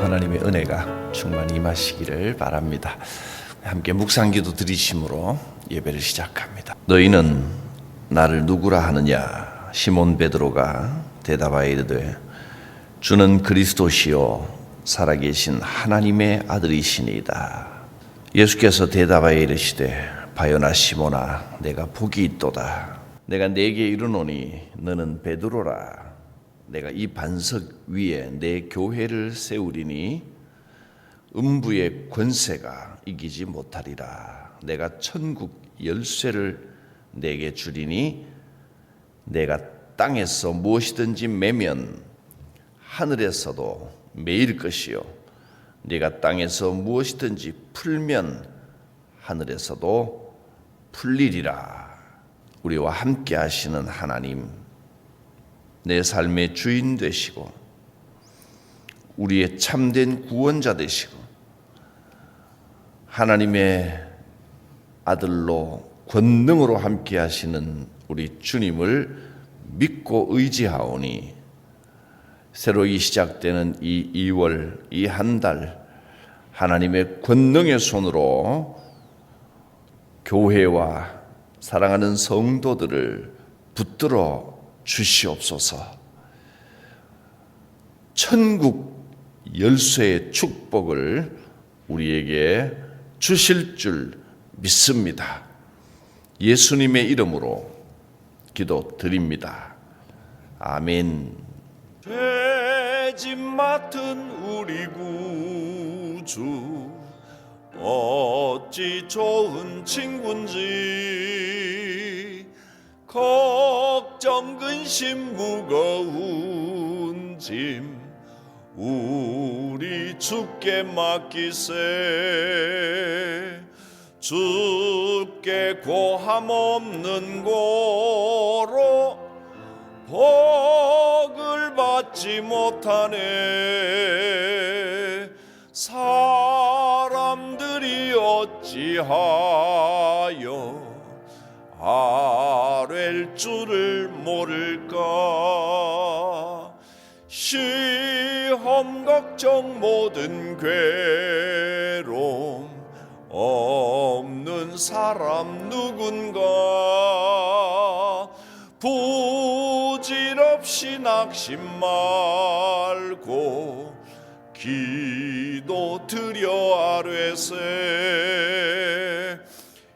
하나님의 은혜가 충만히 임하시기를 바랍니다. 함께 묵상기도 드리심으로 예배를 시작합니다. 너희는 나를 누구라 하느냐? 시몬 베드로가 대답하여 이르되 주는 그리스도시요 살아계신 하나님의 아들이시니이다. 예수께서 대답하여 이르시되 바요나 시몬아 내가 복이 있도다. 내가 네게 이르노니 너는 베드로라. 내가 이 반석 위에 내 교회를 세우리니 음부의 권세가 이기지 못하리라. 내가 천국 열쇠를 내게 주리니 내가 땅에서 무엇이든지 매면 하늘에서도 매일 것이요 네가 땅에서 무엇이든지 풀면 하늘에서도 풀리리라. 우리와 함께 하시는 하나님, 내 삶의 주인 되시고 우리의 참된 구원자 되시고 하나님의 아들로 권능으로 함께 하시는 우리 주님을 믿고 의지하오니 새로이 시작되는 이 2월, 이 한 달 하나님의 권능의 손으로 교회와 사랑하는 성도들을 붙들어 주시옵소서. 천국 열쇠의 축복을 우리에게 주실 줄 믿습니다. 예수님의 이름으로 기도드립니다. 아멘. 죄짐 맡은 우리 구주 어찌 좋은 친구인지 걱정 근심 무거운 짐 우리 주께 맡기세. 주께 고함 없는 고로 복을 받지 못하네. 사람들이 어찌하여 아랠 줄을 모를까. 시험 걱정 모든 괴로움 없는 사람 누군가. 부질없이 낙심 말고 기도 드려 아뢰세.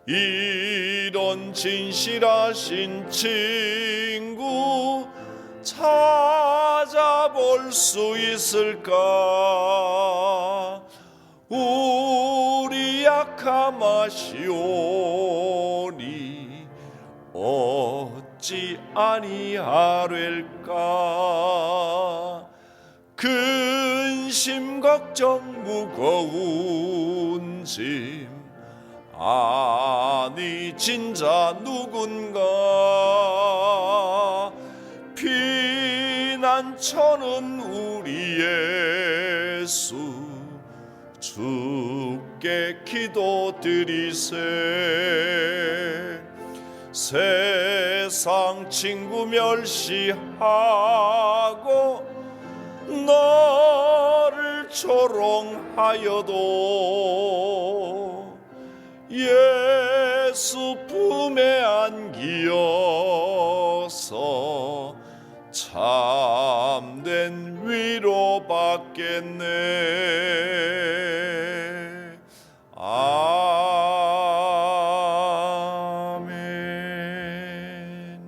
이런 진실하신 친구 찾아볼 수 있을까. 우리 약함 아시오니 어찌 아니하릴까. 근심 걱정 무거운 짐 아니 진짜 누군가. 피난처는 우리 예수 주께 기도드리세. 세상 친구 멸시하고 너를 조롱하여도 예수 품에 안기어서 참된 위로 받겠네. 아멘.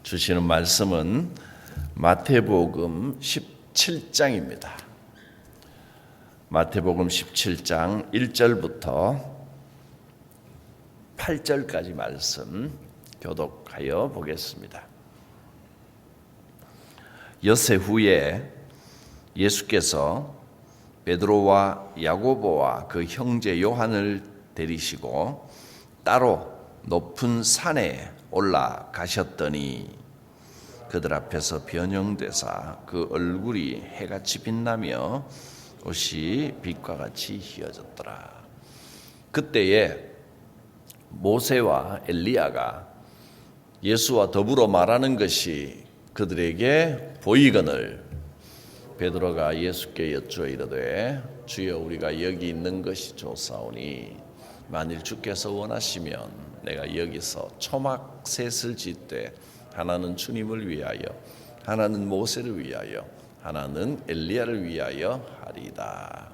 주시는 말씀은 마태복음 17장입니다. 마태복음 17장 1절부터 8절까지 말씀 교독하여 보겠습니다. 엿새 후에 예수께서 베드로와 야고보와 그 형제 요한을 데리시고 따로 높은 산에 올라가셨더니 그들 앞에서 변형되사 그 얼굴이 해같이 빛나며 옷이 빛과 같이 휘어졌더라. 그때에 모세와 엘리야가 예수와 더불어 말하는 것이 그들에게 보이거늘 베드로가 예수께 여쭈어 이르되 주여 우리가 여기 있는 것이 좋사오니 만일 주께서 원하시면 내가 여기서 초막 셋을 짓되 하나는 주님을 위하여 하나는 모세를 위하여 하나는 엘리야를 위하여 하리이다.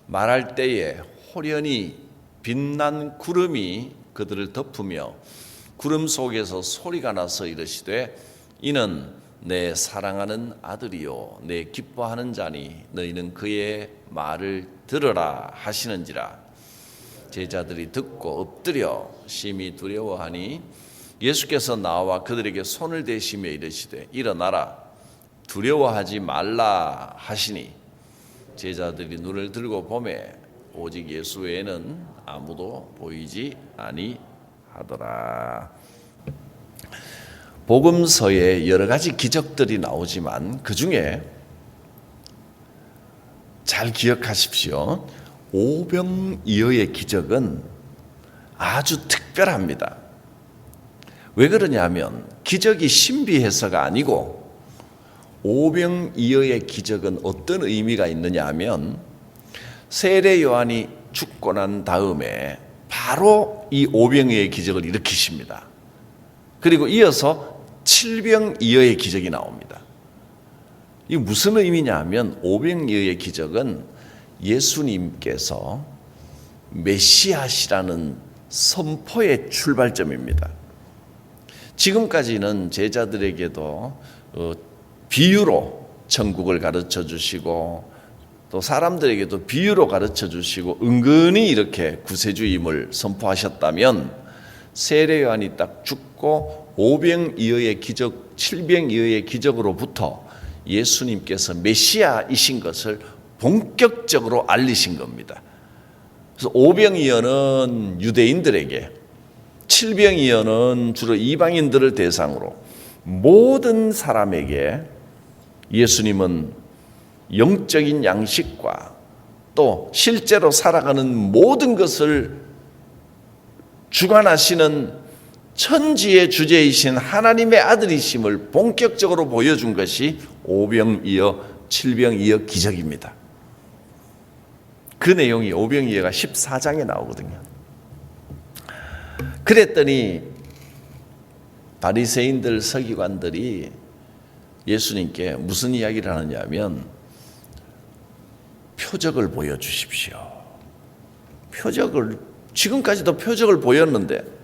말할 때에 호련히 빛난 구름이 그들을 덮으며 구름 속에서 소리가 나서 이르시되 이는 내 사랑하는 아들이요 내 기뻐하는 자니 너희는 그의 말을 들으라 하시는지라. 제자들이 듣고 엎드려 심히 두려워하니 예수께서 나와 그들에게 손을 대시며 이르시되 일어나라 두려워하지 말라 하시니 제자들이 눈을 들고 보매 오직 예수 외에는 아무도 보이지 아니하더라. 복음서에 여러 가지 기적들이 나오지만 그 중에 잘 기억하십시오. 오병이어의 기적은 아주 특별합니다. 왜 그러냐면 기적이 신비해서가 아니고 오병이어의 기적은 어떤 의미가 있느냐 하면 세례 요한이 죽고 난 다음에 바로 이 오병이어의 기적을 일으키십니다. 그리고 이어서 칠병이어의 기적이 나옵니다. 이게 무슨 의미냐 하면 오병이어의 기적은 예수님께서 메시아시라는 선포의 출발점입니다. 지금까지는 제자들에게도 비유로 천국을 가르쳐 주시고 또 사람들에게도 비유로 가르쳐 주시고 은근히 이렇게 구세주임을 선포하셨다면 세례 요한이 딱 죽고 오병이어의 기적, 칠병이어의 기적으로부터 예수님께서 메시아이신 것을 본격적으로 알리신 겁니다. 그래서 오병이어는 유대인들에게, 칠병이어는 주로 이방인들을 대상으로 모든 사람에게 예수님은 영적인 양식과 또 실제로 살아가는 모든 것을 주관하시는 천지의 주제이신 하나님의 아들이심을 본격적으로 보여준 것이 오병이어, 칠병이어 기적입니다. 그 내용이 오병이어가 14장에 나오거든요. 그랬더니 바리새인들, 서기관들이 예수님께 무슨 이야기를 하느냐면 표적을 보여주십시오. 표적을, 지금까지도 표적을 보였는데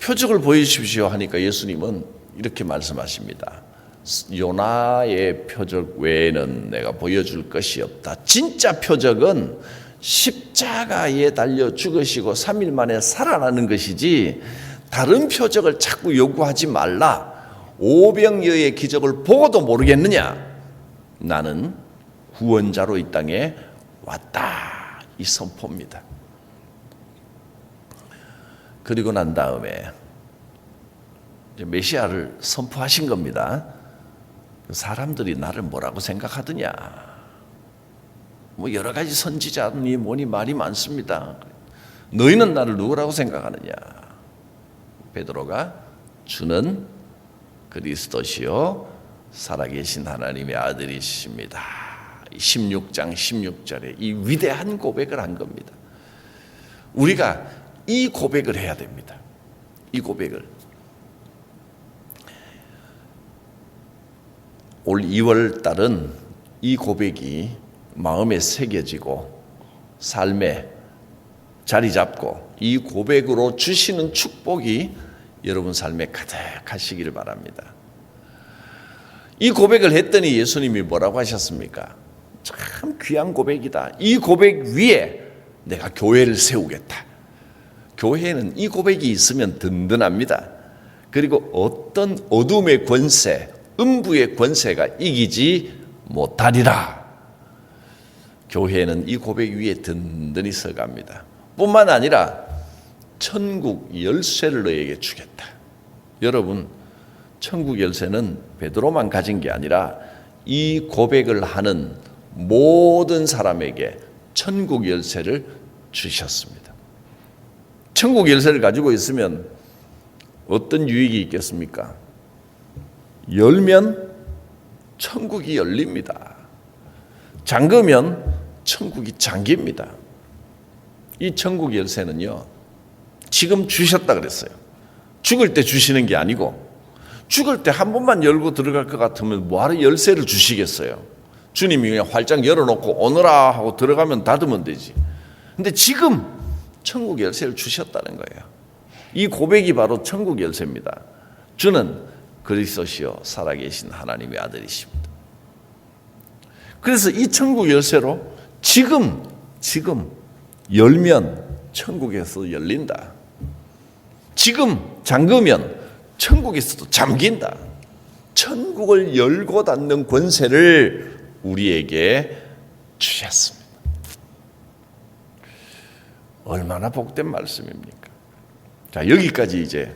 표적을 보여주십시오 하니까 예수님은 이렇게 말씀하십니다. 요나의 표적 외에는 내가 보여줄 것이 없다. 진짜 표적은 십자가에 달려 죽으시고 3일 만에 살아나는 것이지 다른 표적을 자꾸 요구하지 말라. 오병이어의 기적을 보고도 모르겠느냐? 나는 구원자로 이 땅에 왔다. 이 선포입니다. 그리고 난 다음에 이제 메시아를 선포하신 겁니다. 사람들이 나를 뭐라고 생각하더냐? 뭐 여러 가지 선지자니 뭐니 말이 많습니다. 너희는 나를 누구라고 생각하느냐? 베드로가 주는 그리스도시요 살아계신 하나님의 아들이십니다. 16장 16절에 이 위대한 고백을 한 겁니다. 우리가 이 고백을 해야 됩니다. 이 고백을. 올 2월 달은 이 고백이 마음에 새겨지고 삶에 자리 잡고 이 고백으로 주시는 축복이 여러분 삶에 가득하시기를 바랍니다. 이 고백을 했더니 예수님이 뭐라고 하셨습니까? 참 귀한 고백이다. 이 고백 위에 내가 교회를 세우겠다. 교회는 이 고백이 있으면 든든합니다. 그리고 어떤 어둠의 권세, 음부의 권세가 이기지 못하리라. 교회는 이 고백 위에 든든히 서갑니다. 뿐만 아니라 천국 열쇠를 너에게 주겠다. 여러분, 천국 열쇠는 베드로만 가진 게 아니라 이 고백을 하는 모든 사람에게 천국 열쇠를 주셨습니다. 천국 열쇠를 가지고 있으면 어떤 유익이 있겠습니까? 열면 천국이 열립니다. 잠그면 천국이 잠깁니다. 이 천국 열쇠는요, 지금 주셨다 그랬어요. 죽을 때 주시는 게 아니고, 죽을 때 한 번만 열고 들어갈 것 같으면 뭐하러 열쇠를 주시겠어요? 주님이 그냥 활짝 열어놓고 오너라 하고 들어가면 닫으면 되지. 근데 지금 천국 열쇠를 주셨다는 거예요. 이 고백이 바로 천국 열쇠입니다. 주는 그리스도시요 살아계신 하나님의 아들이십니다. 그래서 이 천국 열쇠로 지금 열면 천국에서 열린다. 지금 잠그면 천국에서도 잠긴다. 천국을 열고 닫는 권세를 우리에게 주셨습니다. 얼마나 복된 말씀입니까? 자, 여기까지 이제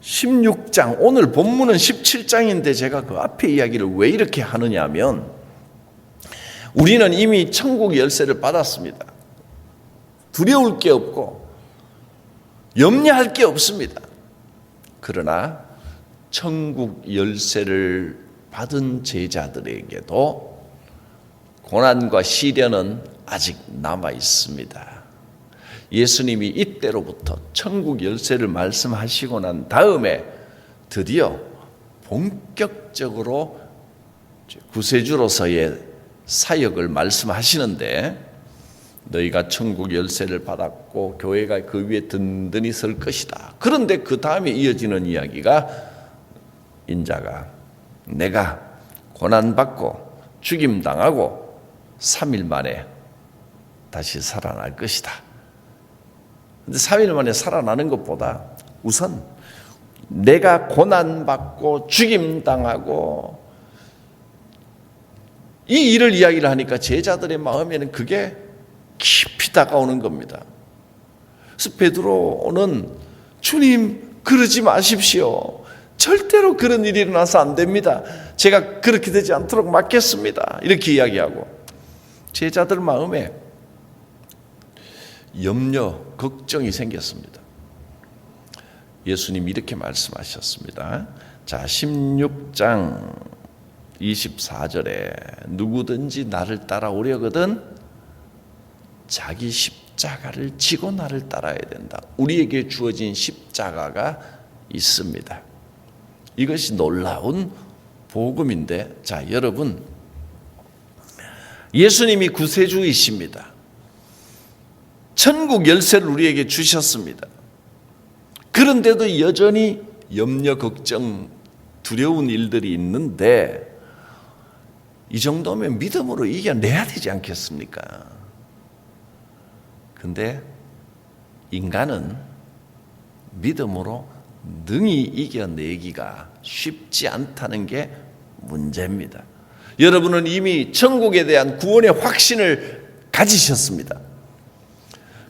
16장, 오늘 본문은 17장인데 제가 그 앞에 이야기를 왜 이렇게 하느냐 하면, 우리는 이미 천국 열쇠를 받았습니다. 두려울 게 없고 염려할 게 없습니다. 그러나 천국 열쇠를 받은 제자들에게도 고난과 시련은 아직 남아 있습니다. 예수님이 이때로부터 천국 열쇠를 말씀하시고 난 다음에 드디어 본격적으로 구세주로서의 사역을 말씀하시는데, 너희가 천국 열쇠를 받았고 교회가 그 위에 든든히 설 것이다. 그런데 그 다음에 이어지는 이야기가, 인자가 내가 고난받고 죽임당하고 3일 만에 다시 살아날 것이다. 근데 3일 만에 살아나는 것보다 우선 내가 고난받고 죽임당하고 이 일을 이야기를 하니까 제자들의 마음에는 그게 깊이 다가오는 겁니다. 그래서 베드로는 주님 그러지 마십시오. 절대로 그런 일이 일어나서 안 됩니다. 제가 그렇게 되지 않도록 막겠습니다. 이렇게 이야기하고, 제자들 마음에 염려, 걱정이 생겼습니다. 예수님이 이렇게 말씀하셨습니다. 자, 16장 24절에 누구든지 나를 따라오려거든 자기 십자가를 지고 나를 따라야 된다. 우리에게 주어진 십자가가 있습니다. 이것이 놀라운 복음인데, 자, 여러분, 예수님이 구세주이십니다. 천국 열쇠를 우리에게 주셨습니다. 그런데도 여전히 염려, 걱정, 두려운 일들이 있는데, 이 정도면 믿음으로 이겨내야 되지 않겠습니까? 근데 인간은 믿음으로 능히 이겨내기가 쉽지 않다는 게 문제입니다. 여러분은 이미 천국에 대한 구원의 확신을 가지셨습니다.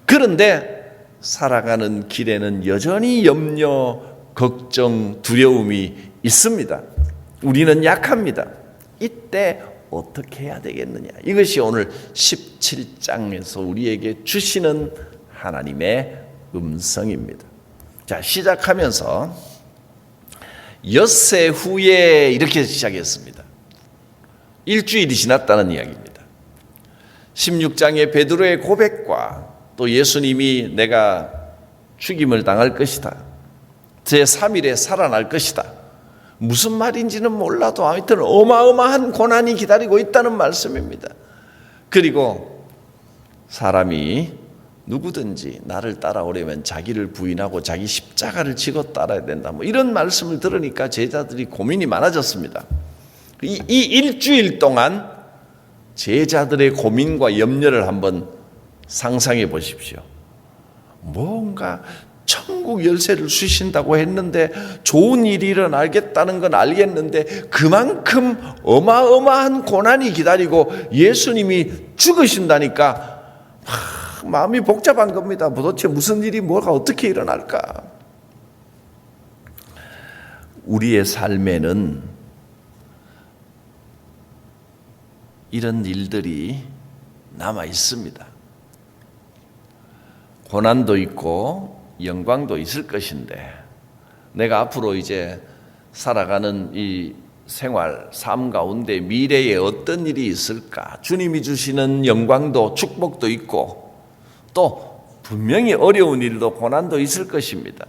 그런데 살아가는 길에는 여전히 염려, 걱정, 두려움이 있습니다. 우리는 약합니다. 이때 어떻게 해야 되겠느냐? 이것이 오늘 17장에서 우리에게 주시는 하나님의 음성입니다. 자, 시작하면서 엿새 후에 이렇게 시작했습니다. 일주일이 지났다는 이야기입니다. 16장의 베드로의 고백과 또 예수님이 내가 죽임을 당할 것이다, 제3일에 살아날 것이다, 무슨 말인지는 몰라도 하여튼 어마어마한 고난이 기다리고 있다는 말씀입니다. 그리고 사람이 누구든지 나를 따라오려면 자기를 부인하고 자기 십자가를 지고 따라야 된다, 뭐 이런 말씀을 들으니까 제자들이 고민이 많아졌습니다. 이 일주일 동안 제자들의 고민과 염려를 한번 상상해 보십시오. 뭔가 천국 열쇠를 주신다고 했는데 좋은 일이 일어나겠다는 건 알겠는데 그만큼 어마어마한 고난이 기다리고 예수님이 죽으신다니까 마음이 복잡한 겁니다. 도대체 무슨 일이 뭐가 어떻게 일어날까? 우리의 삶에는 이런 일들이 남아 있습니다. 고난도 있고 영광도 있을 것인데, 내가 앞으로 이제 살아가는 이 생활, 삶 가운데 미래에 어떤 일이 있을까? 주님이 주시는 영광도 축복도 있고 또 분명히 어려운 일도 고난도 있을 것입니다.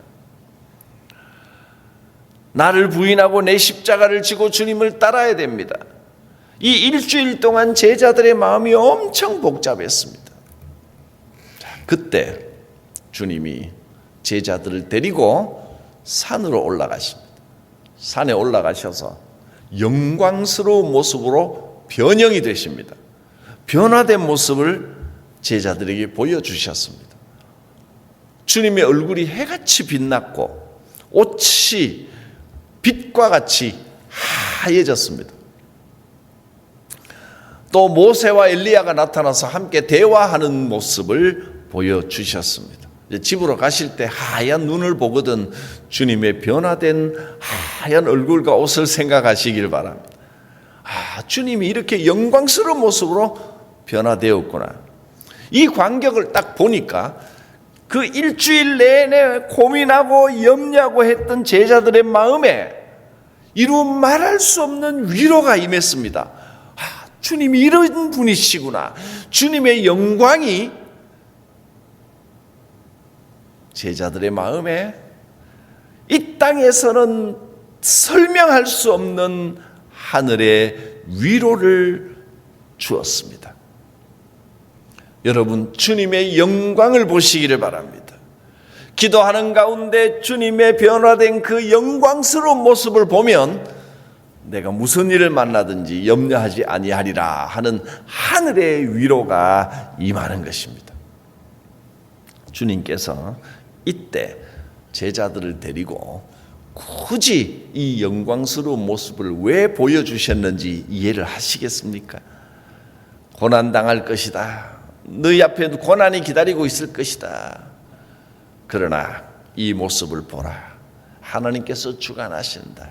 나를 부인하고 내 십자가를 지고 주님을 따라야 됩니다. 이 일주일 동안 제자들의 마음이 엄청 복잡했습니다. 그때 주님이 제자들을 데리고 산으로 올라가십니다. 산에 올라가셔서 영광스러운 모습으로 변형이 되십니다. 변화된 모습을 제자들에게 보여주셨습니다. 주님의 얼굴이 해같이 빛났고 옷이 빛과 같이 하얘졌습니다. 또 모세와 엘리야가 나타나서 함께 대화하는 모습을 보여주셨습니다. 집으로 가실 때 하얀 눈을 보거든 주님의 변화된 하얀 얼굴과 옷을 생각하시길 바랍니다. 주님이 이렇게 영광스러운 모습으로 변화되었구나. 이 광경을 딱 보니까 그 일주일 내내 고민하고 염려하고 했던 제자들의 마음에 이루 말할 수 없는 위로가 임했습니다. 주님이 이런 분이시구나. 주님의 영광이 제자들의 마음에 이 땅에서는 설명할 수 없는 하늘의 위로를 주었습니다. 여러분, 주님의 영광을 보시기를 바랍니다. 기도하는 가운데 주님의 변화된 그 영광스러운 모습을 보면 내가 무슨 일을 만나든지 염려하지 아니하리라 하는 하늘의 위로가 임하는 것입니다. 주님께서 이때 제자들을 데리고 굳이 이 영광스러운 모습을 왜 보여주셨는지 이해를 하시겠습니까? 고난당할 것이다. 너희 앞에 고난이 기다리고 있을 것이다. 그러나 이 모습을 보라. 하나님께서 주관하신다.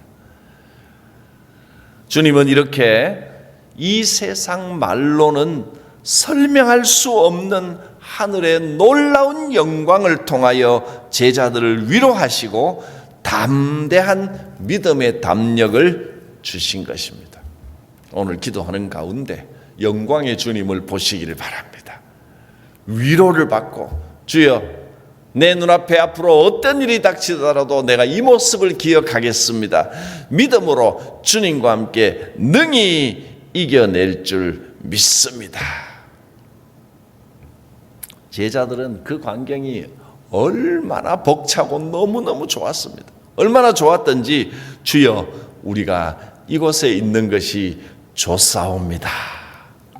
주님은 이렇게 이 세상 말로는 설명할 수 없는 하늘의 놀라운 영광을 통하여 제자들을 위로하시고 담대한 믿음의 담력을 주신 것입니다. 오늘 기도하는 가운데 영광의 주님을 보시기를 바랍니다. 위로를 받고 주여 내 눈앞에 앞으로 어떤 일이 닥치더라도 내가 이 모습을 기억하겠습니다. 믿음으로 주님과 함께 능히 이겨낼 줄 믿습니다. 제자들은 그 광경이 얼마나 벅차고 너무너무 좋았습니다. 얼마나 좋았던지 주여 우리가 이곳에 있는 것이 좋사옵니다.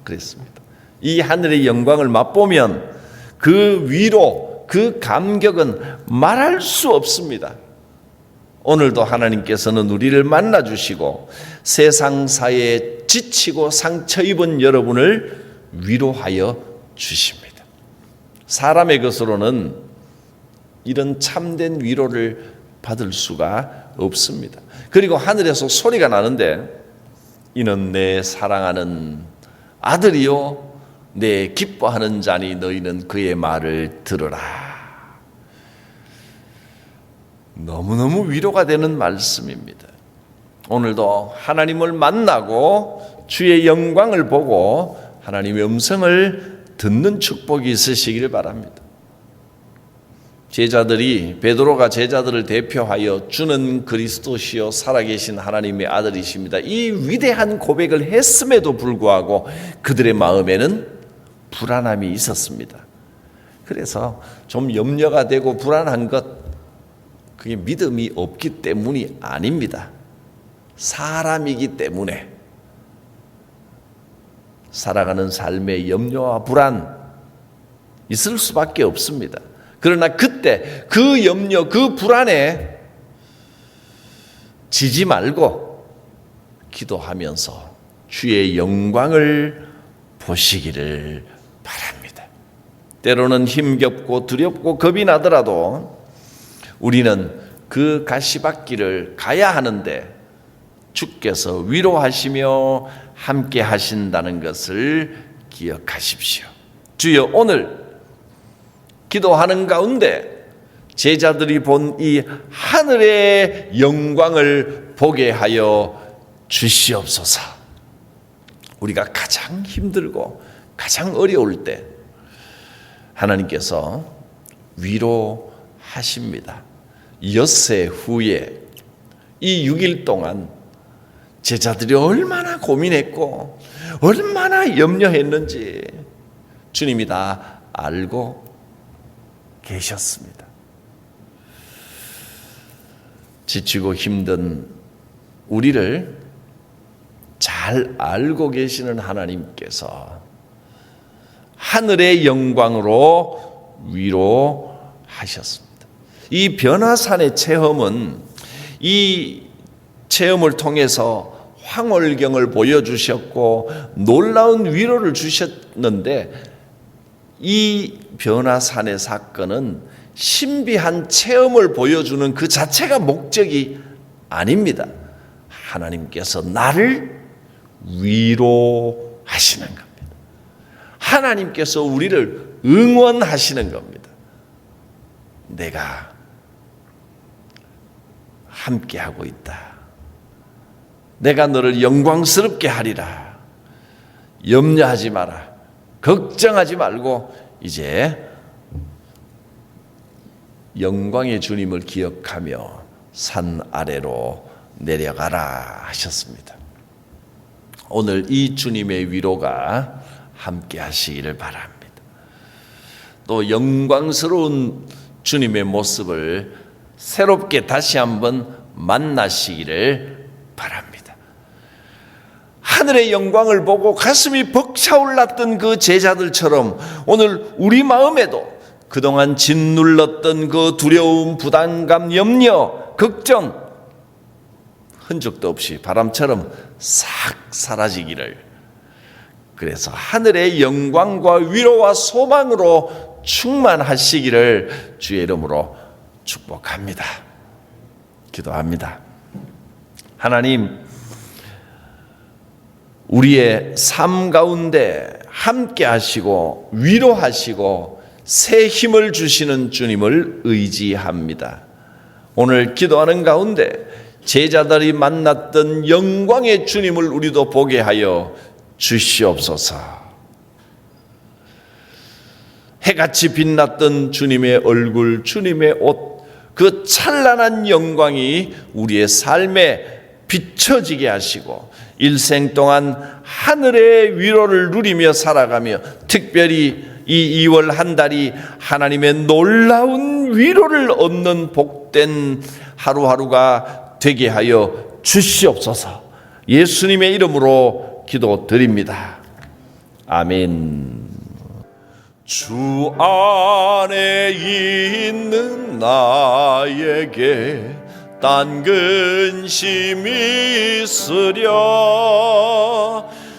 그랬습니다. 이 하늘의 영광을 맛보면 그 위로, 그 감격은 말할 수 없습니다. 오늘도 하나님께서는 우리를 만나주시고 세상사에 지치고 상처 입은 여러분을 위로하여 주십니다. 사람의 것으로는 이런 참된 위로를 받을 수가 없습니다. 그리고 하늘에서 소리가 나는데 이는 내 사랑하는 아들이요 내 기뻐하는 자니 너희는 그의 말을 들으라. 너무너무 위로가 되는 말씀입니다. 오늘도 하나님을 만나고 주의 영광을 보고 하나님의 음성을 듣는 축복이 있으시기를 바랍니다. 베드로가 제자들을 대표하여 주는 그리스도시요 살아계신 하나님의 아들이십니다. 이 위대한 고백을 했음에도 불구하고 그들의 마음에는 불안함이 있었습니다. 그래서 좀 염려가 되고 불안한 것, 그게 믿음이 없기 때문이 아닙니다. 사람이기 때문에 살아가는 삶의 염려와 불안 있을 수밖에 없습니다. 그러나 그때 그 염려, 그 불안에 지지 말고 기도하면서 주의 영광을 보시기를 바랍니다. 때로는 힘겹고 두렵고 겁이 나더라도 우리는 그 가시밭길을 가야 하는데 주께서 위로하시며 함께 하신다는 것을 기억하십시오. 주여 오늘 기도하는 가운데 제자들이 본 이 하늘의 영광을 보게 하여 주시옵소서. 우리가 가장 힘들고 가장 어려울 때 하나님께서 위로하십니다. 엿새 후에 이 6일 동안 제자들이 얼마나 고민했고 얼마나 염려했는지 주님이 다 알고 계셨습니다. 지치고 힘든 우리를 잘 알고 계시는 하나님께서 하늘의 영광으로 위로하셨습니다. 이 변화산의 체험은 이 체험을 통해서 황홀경을 보여주셨고 놀라운 위로를 주셨는데, 이 변화산의 사건은 신비한 체험을 보여주는 그 자체가 목적이 아닙니다. 하나님께서 나를 위로하시는 겁니다. 하나님께서 우리를 응원하시는 겁니다. 내가 함께하고 있다. 내가 너를 영광스럽게 하리라. 염려하지 마라. 걱정하지 말고 이제 영광의 주님을 기억하며 산 아래로 내려가라 하셨습니다. 오늘 이 주님의 위로가 함께 하시기를 바랍니다. 또 영광스러운 주님의 모습을 새롭게 다시 한번 만나시기를 바랍니다. 하늘의 영광을 보고 가슴이 벅차올랐던 그 제자들처럼 오늘 우리 마음에도 그동안 짓눌렀던 그 두려움, 부담감, 염려, 걱정 흔적도 없이 바람처럼 싹 사라지기를, 그래서 하늘의 영광과 위로와 소망으로 충만하시기를 주의 이름으로 축복합니다. 기도합니다. 하나님, 우리의 삶 가운데 함께 하시고 위로하시고 새 힘을 주시는 주님을 의지합니다. 오늘 기도하는 가운데 제자들이 만났던 영광의 주님을 우리도 보게 하여 주시옵소서. 해같이 빛났던 주님의 얼굴, 주님의 옷, 그 찬란한 영광이 우리의 삶에 비춰지게 하시고 일생 동안 하늘의 위로를 누리며 살아가며 특별히 이 2월 한 달이 하나님의 놀라운 위로를 얻는 복된 하루하루가 되게 하여 주시옵소서. 예수님의 이름으로 기도드립니다. 아멘. 주 안에 있는 나에게 딴 근심이 있으랴.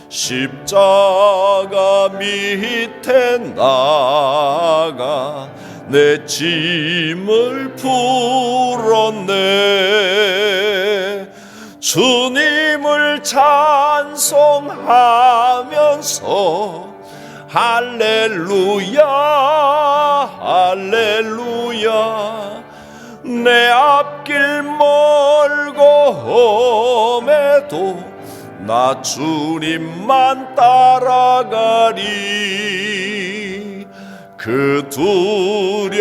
십자가 밑에 나가 내 짐을 풀었네. 주님을 찬송하면서 할렐루야 할렐루야. 내 앞길 멀고 험해도 나 주님만 따라가리. 그 두려움이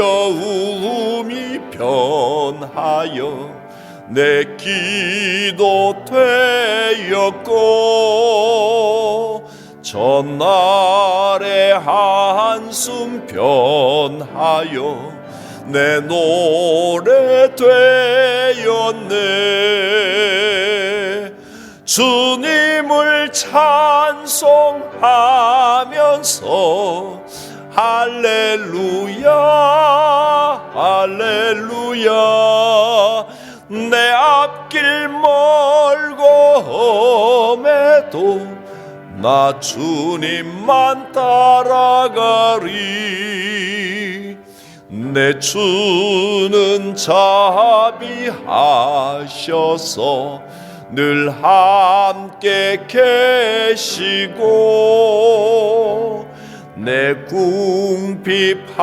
변하여 내 기도 되었고 전날의 한숨 변하여 내 노래 되었네. 주님을 찬송하면서 할렐루야 할렐루야. 내 앞길 멀고 험해도 나 주님만 따라가리. 내 주는 자비하셔서 늘 함께 계시고 내 궁핍함을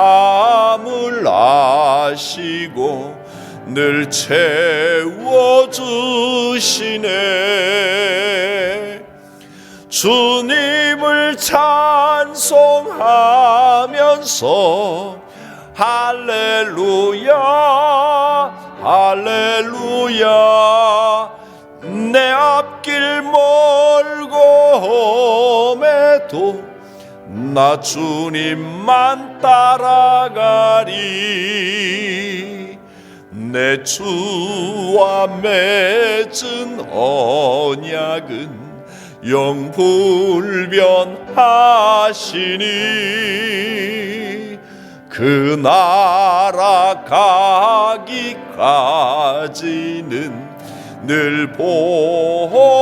아시고 늘 채워주시네. 주님을 찬송하면서 할렐루야 할렐루야 내 앞길 멀고 험해도 나 주님만 따라가리 내 주와 맺은 언약은 영불변하시니 그 나라 가기까지는 늘 보호하시네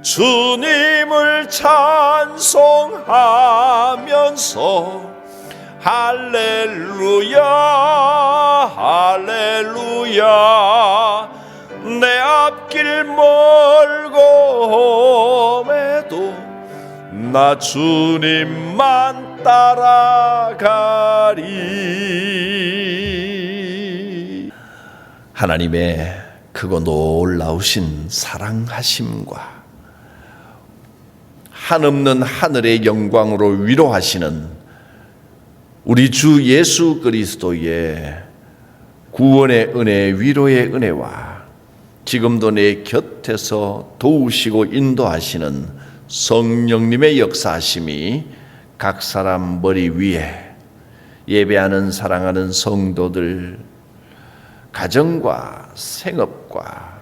주님을 찬송하면서 할렐루야 할렐루야 내 앞길 멀고 험해도 나 주님만 따라가리 하나님의 크고 놀라우신 사랑하심과 한없는 하늘의 영광으로 위로하시는 우리 주 예수 그리스도의 구원의 은혜, 위로의 은혜와 지금도 내 곁에서 도우시고 인도하시는 성령님의 역사하심이 각 사람 머리 위에 예배하는 사랑하는 성도들 가정과 생업과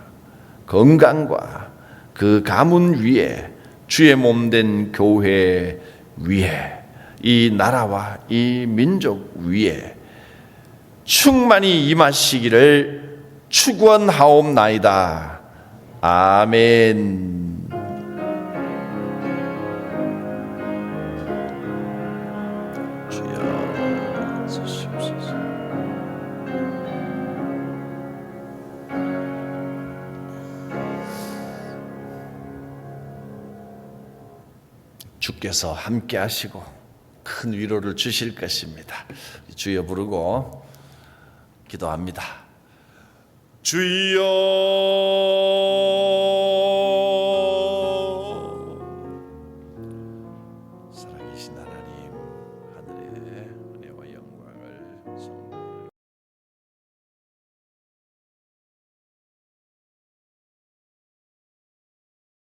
건강과 그 가문 위에 주의 몸된 교회 위에 이 나라와 이 민족 위에 충만히 임하시기를 축원하옵나이다. 아멘. 주여 서시옵소서. 주께서 함께 하시고 큰 위로를 주실 것입니다. 주여 부르고 기도합니다. 주여 살아계신 하나님